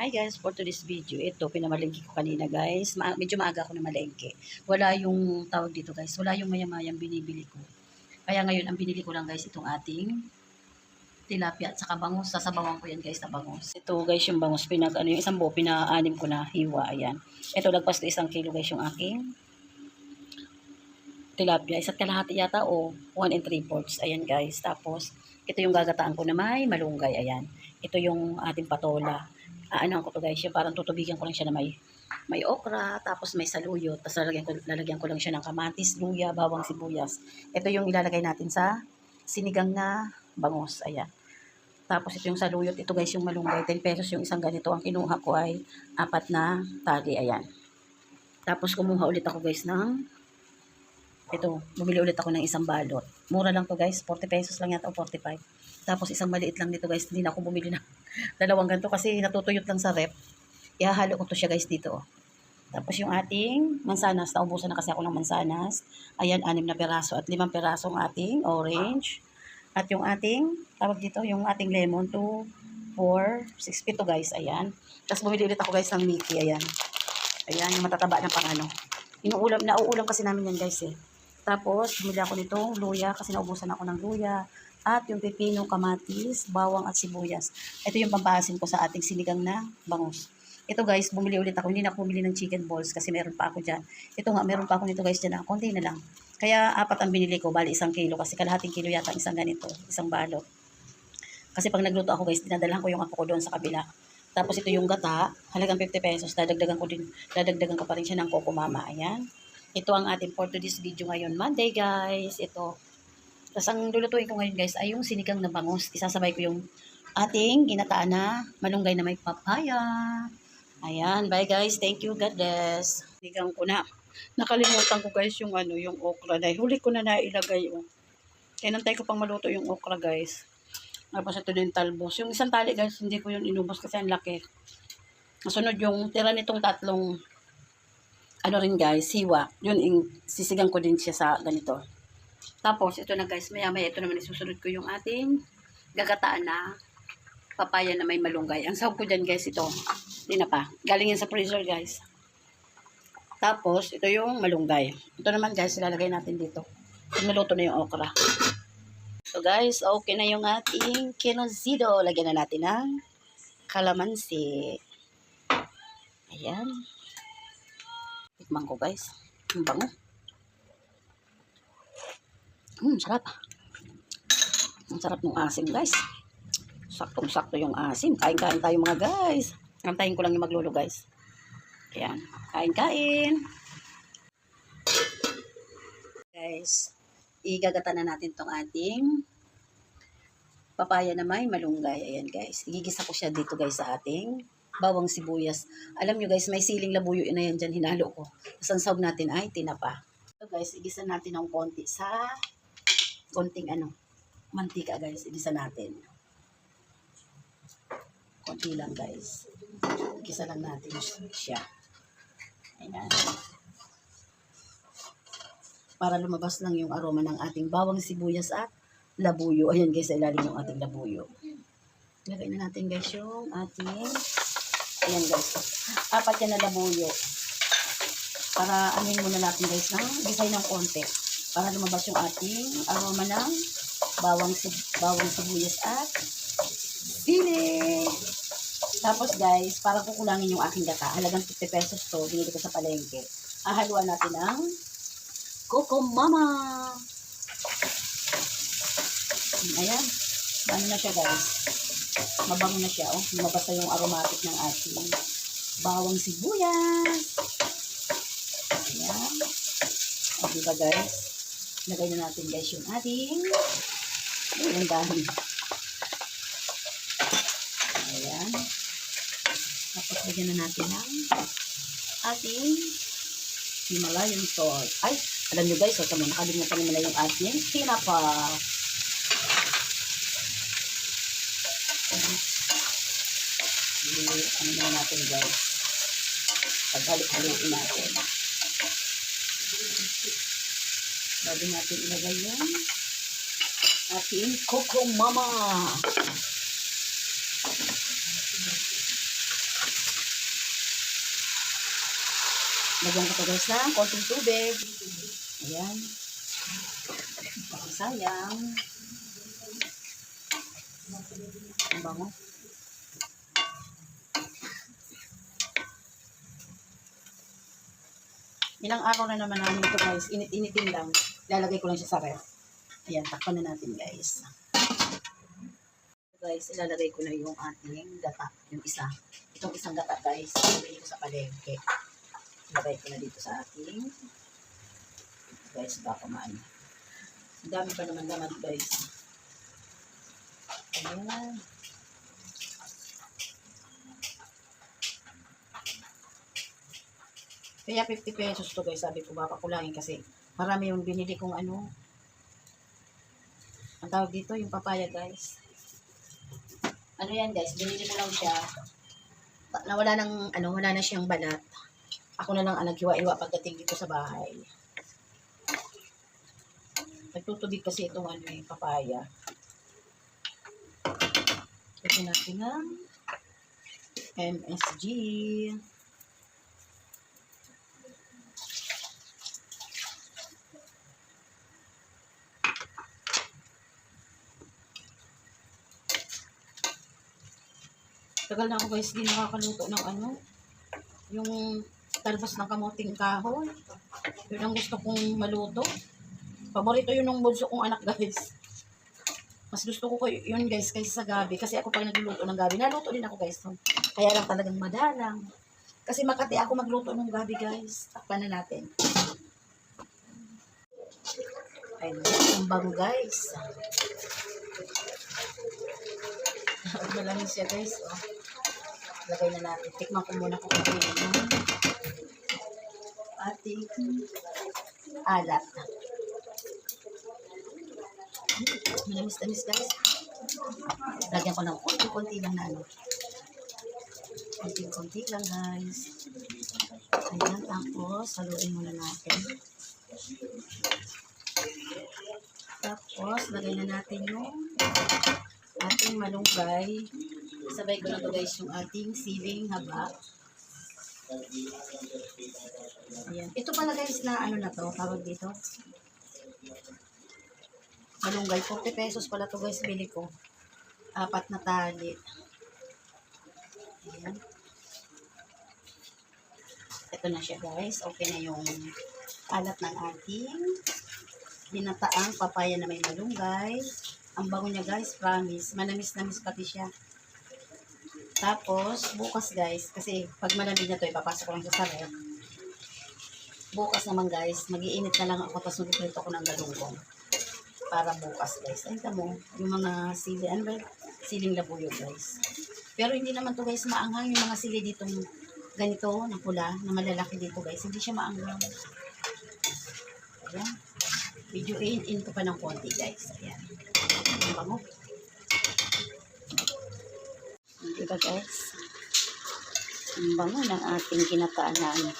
Hi guys, for today's video, ito, pinamalengke ko kanina guys. Medyo maaga ako na malengke. Wala yung tawag dito guys, wala yung mayamayang binibili ko. Kaya ngayon, ang binili ko lang guys, itong ating tilapia at saka bangus. Sasabawan ko yan guys na bangus. Ito guys, yung bangus, yung isang buo, pina-anim ko na hiwa, ayan. Ito, lagpas to 1 kilo guys yung aking tilapia. Isa't kalahati yata o 1 3/4. Ayan guys. Tapos, ito yung gagataan ko na may malunggay. Ayan. Ito yung ating patola. Ano ko to guys. Yung parang tutubigan ko lang siya na may okra. Tapos may saluyot. Tapos lalagyan ko lang siya ng kamatis, luya, bawang sibuyas. Ito yung ilalagay natin sa sinigang na bangus. Ayan. Tapos ito yung saluyot. Ito guys yung malunggay. 10 pesos yung isang ganito. Ang kinuha ko ay 4 na tali. Ayan. Tapos kumuha ulit ako guys ng ito, bumili ulit ako ng isang balot. Mura lang to guys, 40 pesos lang yata o 45. Tapos isang maliit lang nito guys, hindi na ako bumili ng dalawang ganito kasi natutuyot lang sa rep. Ihahalo ko to siya guys dito. Oh. Tapos yung ating mansanas, naubusan na kasi ako ng mansanas. Ayan, 6 na peraso at 5 perasong ating orange. At yung ating, tawag dito, yung ating lemon, 2, 4, 6, 7 guys, ayan. Tapos bumili ulit ako guys ng Mickey, ayan. Ayan, yung matataba na pang ano. Nauulam kasi namin yan guys eh. Tapos, bumili ako nitong luya kasi naubusan ako ng luya. At yung pipino, kamatis, bawang at sibuyas. Ito yung pampahasin ko sa ating sinigang na bangus. Ito guys, bumili ulit ako. Hindi na ako bumili ng chicken balls kasi meron pa ako dyan. Ito nga, meron pa ako nito guys dyan na konti na lang. Kaya 4 ang binili ko, bali 1 kilo kasi kalahating kilo yata isang ganito, isang balot. Kasi pag nagluto ako guys, dinadalhan ko yung apo ko doon sa kabila. Tapos ito yung gata, halagang 50 pesos. Dadagdagan ko pa rin siya ng Coco Mama. Ayan. Ito ang ating for today's video ngayon, Monday guys. Ito. Tapos ang lulutuin ko ngayon guys ay yung sinigang na bangus. Isasabay ko yung ating ginataan na malunggay na may papaya. Ayan, bye guys. Thank you, God bless. Sinigang ko na. Nakalimutan ko guys yung yung okra. Dahil huli ko na nailagay. Oh. Kaya nantay ko pang maluto yung okra guys. Tapos ito din talbos. Yung isang tali guys, hindi ko yun inubos kasi ang laki. Masunod yung tira nitong tatlong ano rin guys, hiwa. Yun, sisigang ko din siya sa ganito. Tapos, ito na guys, maya-maya ito naman isusunod ko yung ating gagataan na papaya na may malunggay. Ang sahog ko dyan guys, ito. Hindi na pa. Galing yan sa freezer guys. Tapos, ito yung malunggay. Ito naman guys, ilalagay natin dito. Maluto na yung okra. So guys, okay na yung ating kinozido. Lagyan na natin ng kalamansi. Ayan. Tikman ko guys. Ang bango. Sarap. Ang sarap ng asim guys. Saktong-sakto yung asim. Kain-kain tayo mga guys. Antayin ko lang yung maglulo guys. Ayan. Kain-kain. Guys, igagata na natin tong ating papaya na may malunggay. Ayan guys. Igigisa ko siya dito guys sa ating bawang sibuyas. Alam nyo guys, may siling labuyo na yan dyan. Hinalo ko. Tapos ang sahog natin ay tinapa. So guys, igisa natin ng konti sa konting mantika guys. Igisa natin. Konti lang guys. Igisa lang natin siya. Ayan. Para lumabas lang yung aroma ng ating bawang sibuyas at labuyo. Ayan guys, sa ilalim yung ating labuyo. Lagay na natin guys yung ating, ayan guys, 4 yan na labuyo. Para anuin muna natin guys ng gisay ng konti. Para lumabas yung ating aroma ng bawang sibuyas at sili. Tapos guys, para kukulangin yung aking gata, halagang 50 pesos to, binili ko sa palengke. Hahaluan natin ng Coco Mama. Ayan. Ano na siya guys. Mabango na siya. Oh. Lumabas na yung aromatic ng ating bawang sibuyas. Ayan. O diba guys. Lagay na natin guys yung ating yung dahon. Ayan. Tapos lagyan na natin ng ating Himalayan salt. Ay, alam nyo guys, nakalimutan naman na yung ating tinapa. Ano na natin guys, paghalik-halikin natin bago natin ilagay yung ating Coco Mama. Lagyan ko to guys ng konting tubig. Ayan. Baka sayang. Ang bango. Ilang araw na naman namin ito guys. Init-initin lang. Lalagay ko lang siya sa ref. Ayan, takpan na natin guys. Guys, ilalagay ko na yung ating gata. Yung isa. Itong isang gata guys. Ilagay ko sa palengke. Ilagay ko na dito sa ating guys, baka maano. Ang dami pa naman laman guys. Ayan. Kaya 50 pesos to guys. Sabi ko baka kulangin kasi marami yung binili kong ano. Ang tawag dito yung papaya guys. Ano yan guys. Binili ko lang siya. Nawala ng ano. Wala na siyang balat. Ako na lang ang naghiwa-iwa pagdating dito sa bahay. Nagtutubig kasi itong ano yung papaya. Ito natin ng MSG. Tagal na ako guys, hindi nakakaluto ng ano, yung talbos ng kamuting kahoy. Yun ang gusto kong maluto. Paborito yun ng bunso kong anak guys. Mas gusto ko yun guys kaysa sa gabi. Kasi ako pag nagluluto ng gabi, naluto din ako guys. Kaya lang talagang madalang. Kasi makati ako magluto ng gabi guys. Takpan na natin. Ayun, ang bango guys. Malamig siya guys. Oh. Lagay na natin. Tikman ko muna kung ano yung ating alat. Manamis-tamis guys. Lagyan ko ng konti-konti lang na ano. Konti-konti lang guys. Ayan, tapos haluin muna natin. Tapos lagay na natin yung ating malunggay. Sabay ko na to guys yung ating siling haba. Ayan. Ito pala guys na ano na to, tawag dito. Malunggay, 40 pesos pala to guys, bili ko. 4 na tali. Ayan. Ito na siya guys. Okay na yung alat ng ating binataang papaya na may malunggay. Ang bango niya guys, promise. Manamis-namis pati siya. Tapos, bukas guys, kasi pag malamig na to, ipapasok ko lang sa ref. Bukas naman guys, mag-iinit na lang ako, tapos mag-prito ko ng galunggong. Para bukas guys. Ay, mo, yung mga sili, ano ba? Siling labuyo guys. Pero hindi naman to guys maanghang, yung mga sili ditong ganito, na pula, na malalaki dito guys. Hindi siya maanghang. Ayan. Medyo in ko pa ng konti guys. Ayan. Ang bango. Diba guys? Ang bango ng ating ginataan na ano.